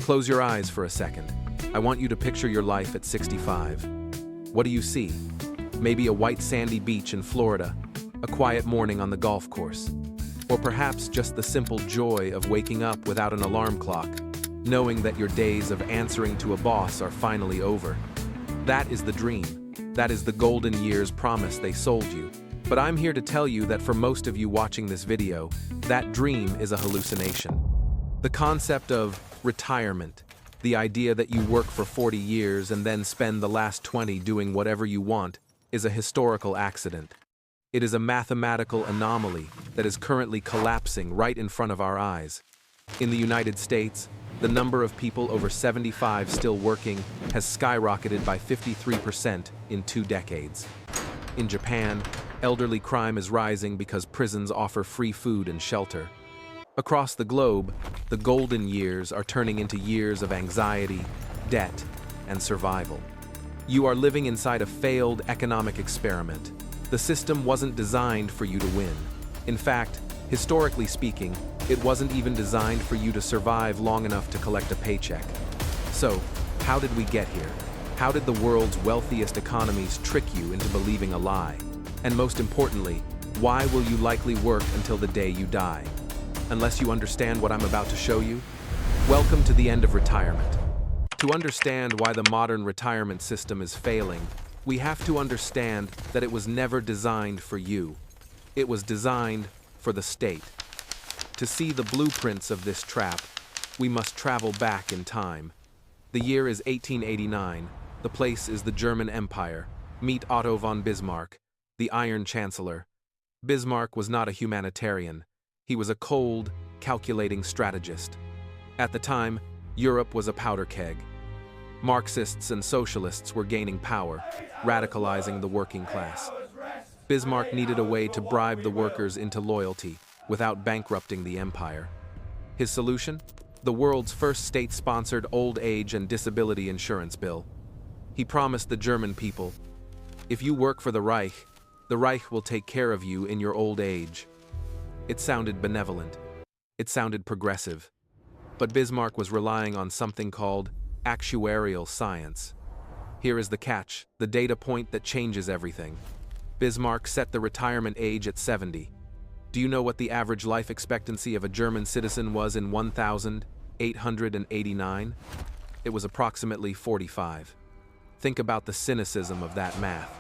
Close your eyes for a second. I want you to picture your life at 65. What do you see? Maybe a white sandy beach in Florida, a quiet morning on the golf course, or perhaps just the simple joy of waking up without an alarm clock, knowing that your days of answering to a boss are finally over. That is the dream. That is the golden years promise they sold you. But I'm here to tell you that for most of you watching this video, that dream is a hallucination. The concept of retirement, the idea that you work for 40 years and then spend the last 20 doing whatever you want, is a historical accident. It is a mathematical anomaly that is currently collapsing right in front of our eyes. In the United States, the number of people over 75 still working has skyrocketed by 53% in 2 decades. In Japan, elderly crime is rising because prisons offer free food and shelter. Across the globe, the golden years are turning into years of anxiety, debt, and survival. You are living inside a failed economic experiment. The system wasn't designed for you to win. In fact, historically speaking, it wasn't even designed for you to survive long enough to collect a paycheck. So, how did we get here? How did the world's wealthiest economies trick you into believing a lie? And most importantly, why will you likely work until the day you die? Unless you understand what I'm about to show you, welcome to the end of retirement. To understand why the modern retirement system is failing, we have to understand that it was never designed for you. It was designed for the state. To see the blueprints of this trap, we must travel back in time. The year is 1889. The place is the German Empire. Meet Otto von Bismarck, the Iron Chancellor. Bismarck was not a humanitarian. He was a cold, calculating strategist. At the time, Europe was a powder keg. Marxists and socialists were gaining power, radicalizing the working class. Bismarck needed a way to bribe the workers into loyalty without bankrupting the empire. His solution? The world's first state-sponsored old age and disability insurance bill. He promised the German people, if you work for the Reich will take care of you in your old age. It sounded benevolent. It sounded progressive. But Bismarck was relying on something called actuarial science. Here is the catch, the data point that changes everything. Bismarck set the retirement age at 70. Do you know what the average life expectancy of a German citizen was in 1889? It was approximately 45. Think about the cynicism of that math.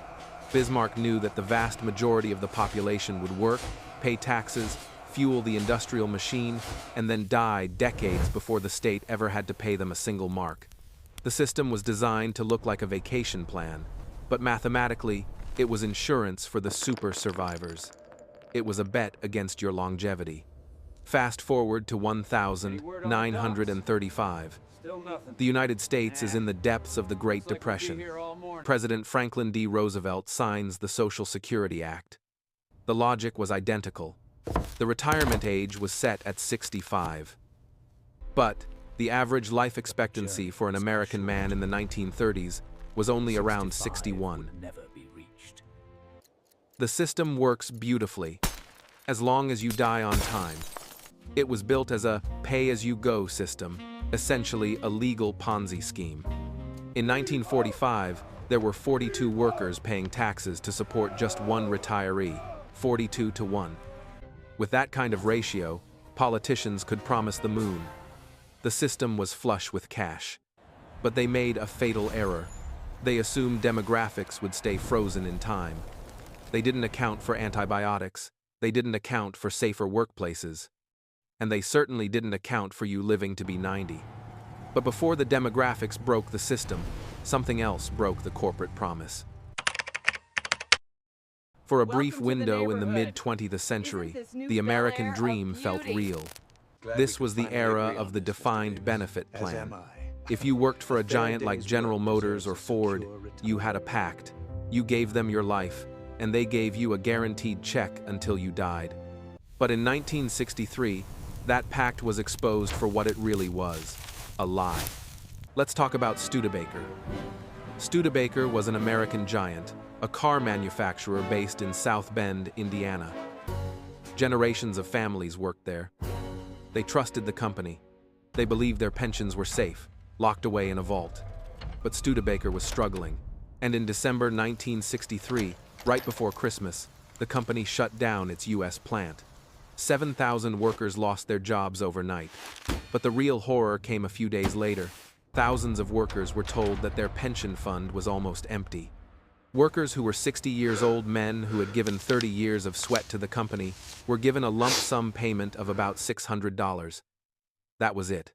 Bismarck knew that the vast majority of the population would work, pay taxes, fuel the industrial machine, and then die decades before the state ever had to pay them a single mark. The system was designed to look like a vacation plan, but mathematically, it was insurance for the super survivors. It was a bet against your longevity. Fast forward to 1935. The United States is in the depths of the Great Depression. President Franklin D. Roosevelt signs the Social Security Act. The logic was identical. The retirement age was set at 65. But the average life expectancy for an American man in the 1930s was only around 61. The system works beautifully, as long as you die on time. It was built as a pay-as-you-go system, essentially a legal Ponzi scheme. In 1945, there were 42 workers paying taxes to support just one retiree, 42 to 1. With that kind of ratio, politicians could promise the moon. The system was flush with cash. But they made a fatal error. They assumed demographics would stay frozen in time. They didn't account for antibiotics. They didn't account for safer workplaces. And they certainly didn't account for you living to be 90. But before the demographics broke the system, something else broke the corporate promise. For a brief window in the mid-20th century, the American dream felt real. This was the era of the defined benefit plan. If you worked for a giant like General Motors or Ford, you had a pact. You gave them your life, and they gave you a guaranteed check until you died. But in 1963, that pact was exposed for what it really was, a lie. Let's talk about Studebaker. Studebaker was an American giant, a car manufacturer based in South Bend, Indiana. Generations of families worked there. They trusted the company. They believed their pensions were safe, locked away in a vault. But Studebaker was struggling, and in December 1963, right before Christmas, the company shut down its U.S. plant. 7,000 workers lost their jobs overnight. But the real horror came a few days later. Thousands of workers were told that their pension fund was almost empty. Workers who were 60 years old men who had given 30 years of sweat to the company were given a lump sum payment of about $600. That was it.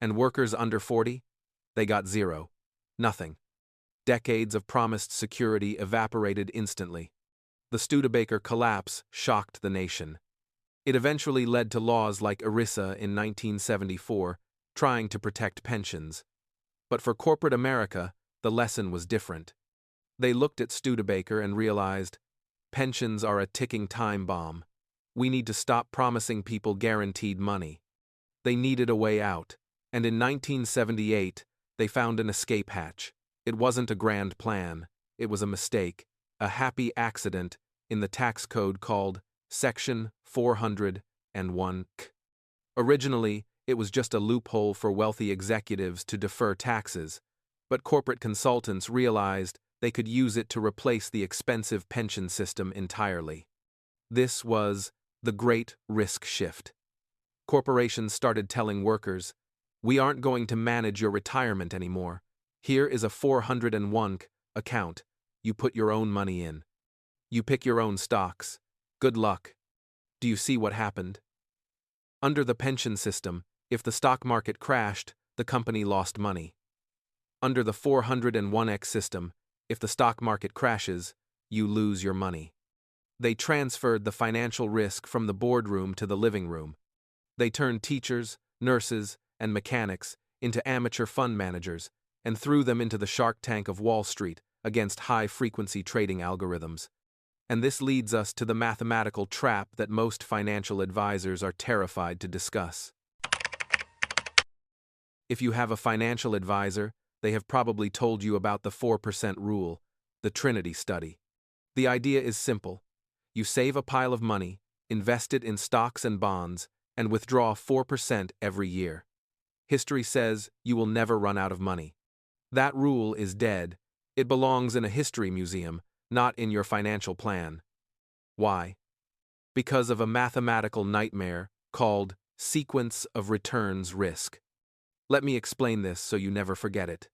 And workers under 40? They got zero. Nothing. Decades of promised security evaporated instantly. The Studebaker collapse shocked the nation. It eventually led to laws like ERISA in 1974, trying to protect pensions. But for corporate America, the lesson was different. They looked at Studebaker and realized, pensions are a ticking time bomb. We need to stop promising people guaranteed money. They needed a way out, and in 1978, they found an escape hatch. It wasn't a grand plan, it was a mistake, a happy accident in the tax code called Section 401(k). Originally, it was just a loophole for wealthy executives to defer taxes, but corporate consultants realized they could use it to replace the expensive pension system entirely. This was the Great Risk Shift. Corporations started telling workers, "We aren't going to manage your retirement anymore. Here is a 401(k) account. You put your own money in. You pick your own stocks. Good luck." Do you see what happened? Under the pension system, if the stock market crashed, the company lost money. Under the 401(k) system, if the stock market crashes, you lose your money. They transferred the financial risk from the boardroom to the living room. They turned teachers, nurses, and mechanics into amateur fund managers and threw them into the Shark Tank of Wall Street against high-frequency trading algorithms. And this leads us to the mathematical trap that most financial advisors are terrified to discuss. If you have a financial advisor, they have probably told you about the 4% rule, the Trinity study. The idea is simple. You save a pile of money, invest it in stocks and bonds, and withdraw 4% every year. History says you will never run out of money. That rule is dead. It belongs in a history museum, not in your financial plan. Why? Because of a mathematical nightmare called sequence of returns risk. Let me explain this so you never forget it.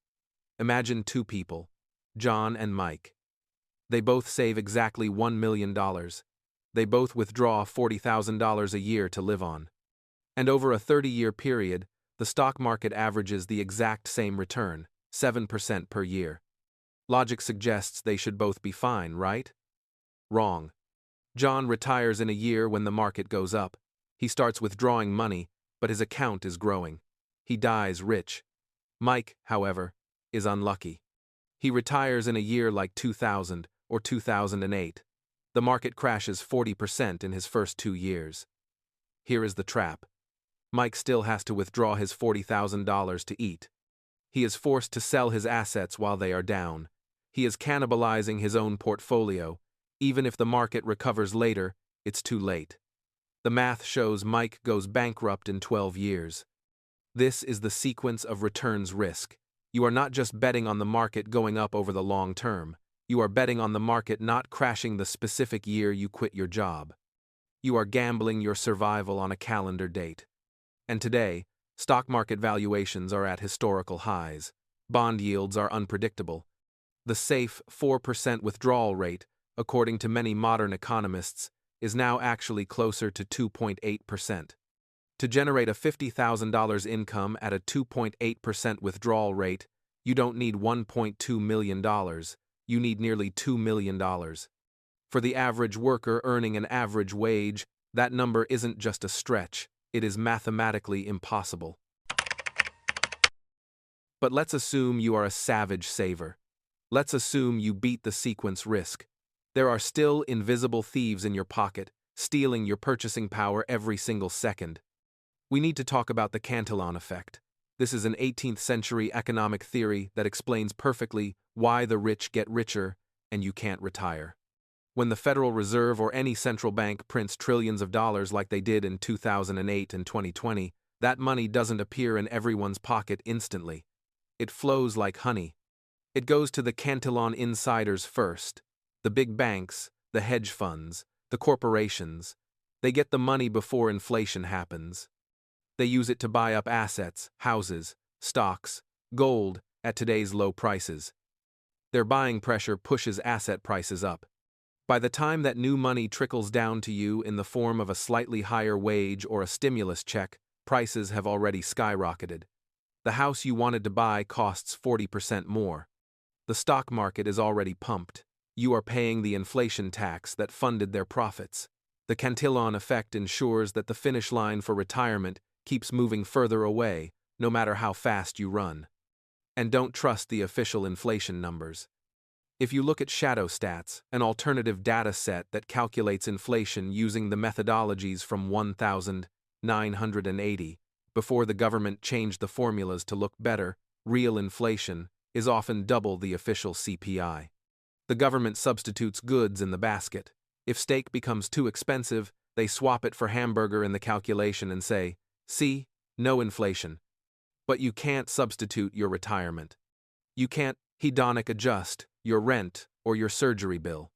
Imagine two people, John and Mike. They both save exactly $1 million. They both withdraw $40,000 a year to live on. And over a 30-year period, the stock market averages the exact same return, 7% per year. Logic suggests they should both be fine, right? Wrong. John retires in a year when the market goes up. He starts withdrawing money, but his account is growing. He dies rich. Mike, however, is unlucky. He retires in a year like 2000 or 2008. The market crashes 40% in his first 2 years. Here is the trap. Mike still has to withdraw his $40,000 to eat. He is forced to sell his assets while they are down. He is cannibalizing his own portfolio. Even if the market recovers later, it's too late. The math shows Mike goes bankrupt in 12 years. This is the sequence of returns risk. You are not just betting on the market going up over the long term. You are betting on the market not crashing the specific year you quit your job. You are gambling your survival on a calendar date. And today, stock market valuations are at historical highs. Bond yields are unpredictable. The safe 4% withdrawal rate, according to many modern economists, is now actually closer to 2.8%. To generate a $50,000 income at a 2.8% withdrawal rate, you don't need $1.2 million, you need nearly $2 million. For the average worker earning an average wage, that number isn't just a stretch, it is mathematically impossible. But let's assume you are a savage saver. Let's assume you beat the sequence risk. There are still invisible thieves in your pocket, stealing your purchasing power every single second. We need to talk about the Cantillon Effect. This is an 18th century economic theory that explains perfectly why the rich get richer and you can't retire. When the Federal Reserve or any central bank prints trillions of dollars like they did in 2008 and 2020, That money doesn't appear in everyone's pocket instantly. It flows like honey. It goes to the Cantillon insiders first. The big banks, the hedge funds, the corporations. They get the money before inflation happens. They use it to buy up assets, houses, stocks, gold at today's low prices. Their buying pressure pushes asset prices up. By the time that new money trickles down to you in the form of a slightly higher wage or a stimulus check, prices have already skyrocketed. The house you wanted to buy costs 40% more. The stock market is already pumped. You are paying the inflation tax that funded their profits. The Cantillon Effect ensures that the finish line for retirement keeps moving further away, no matter how fast you run. And don't trust the official inflation numbers. If you look at Shadowstats, an alternative data set that calculates inflation using the methodologies from 1980, before the government changed the formulas to look better, real inflation is often double the official CPI. The government substitutes goods in the basket. If steak becomes too expensive, they swap it for hamburger in the calculation and say, "See, no inflation." But you can't substitute your retirement. You can't hedonic adjust your rent or your surgery bill.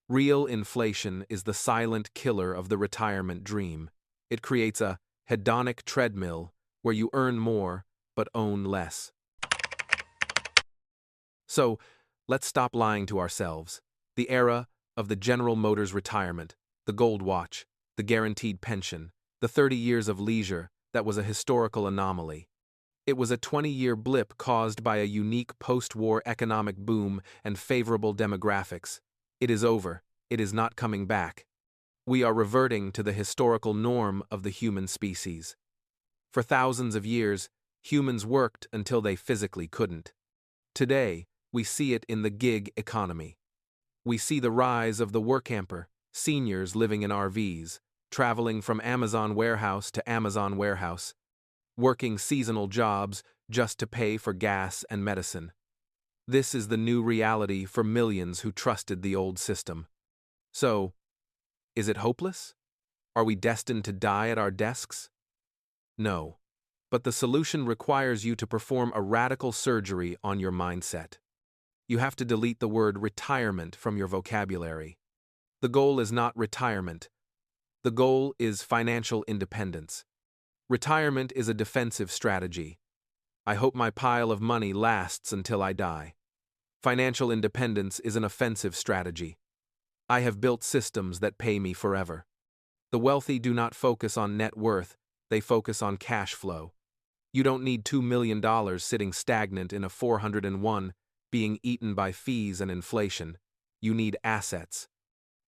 Real inflation is the silent killer of the retirement dream. It creates a hedonic treadmill where you earn more but own less. So, let's stop lying to ourselves. The era of the General Motors retirement, the gold watch, the guaranteed pension, the 30 years of leisure, that was a historical anomaly. It was a 20-year blip caused by a unique post-war economic boom and favorable demographics. It is over. It is not coming back. We are reverting to the historical norm of the human species. For thousands of years, humans worked until they physically couldn't. Today, we see it in the gig economy. We see the rise of the workcamper, seniors living in RVs, traveling from Amazon warehouse to Amazon warehouse, working seasonal jobs just to pay for gas and medicine. This is the new reality for millions who trusted the old system. So, is it hopeless? Are we destined to die at our desks? No. But the solution requires you to perform a radical surgery on your mindset. You have to delete the word retirement from your vocabulary. The goal is not retirement. The goal is financial independence. Retirement is a defensive strategy. I hope my pile of money lasts until I die. Financial independence is an offensive strategy. I have built systems that pay me forever. The wealthy do not focus on net worth, they focus on cash flow. You don't need $2 million sitting stagnant in a 401, being eaten by fees and inflation. You need assets.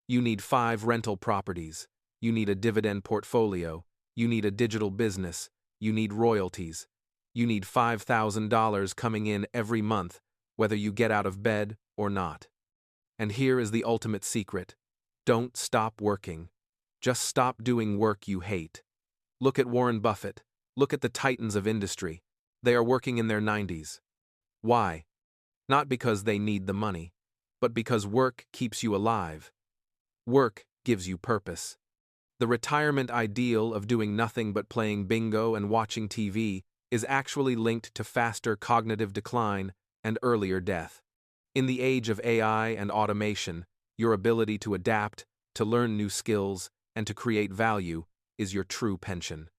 You need 5 rental properties. You need a dividend portfolio. You need a digital business. You need royalties. You need $5,000 coming in every month, whether you get out of bed or not. And here is the ultimate secret. Don't stop working. Just stop doing work you hate. Look at Warren Buffett. Look at the titans of industry. They are working in their 90s. Why? Not because they need the money, but because work keeps you alive. Work gives you purpose. The retirement ideal of doing nothing but playing bingo and watching TV is actually linked to faster cognitive decline and earlier death. In the age of AI and automation, your ability to adapt, to learn new skills, and to create value is your true pension.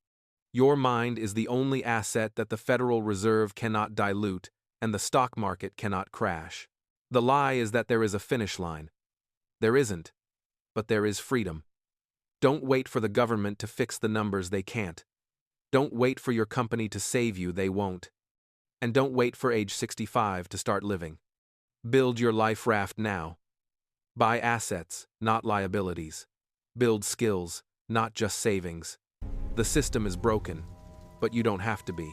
Your mind is the only asset that the Federal Reserve cannot dilute and the stock market cannot crash. The lie is that there is a finish line. There isn't, but there is freedom. Don't wait for the government to fix the numbers, they can't. Don't wait for your company to save you, they won't. And don't wait for age 65 to start living. Build your life raft now. Buy assets, not liabilities. Build skills, not just savings. The system is broken, but you don't have to be.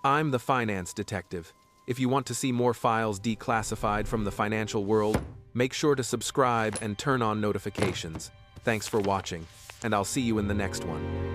I'm the finance detective. If you want to see more files declassified from the financial world, make sure to subscribe and turn on notifications. Thanks for watching, and I'll see you in the next one.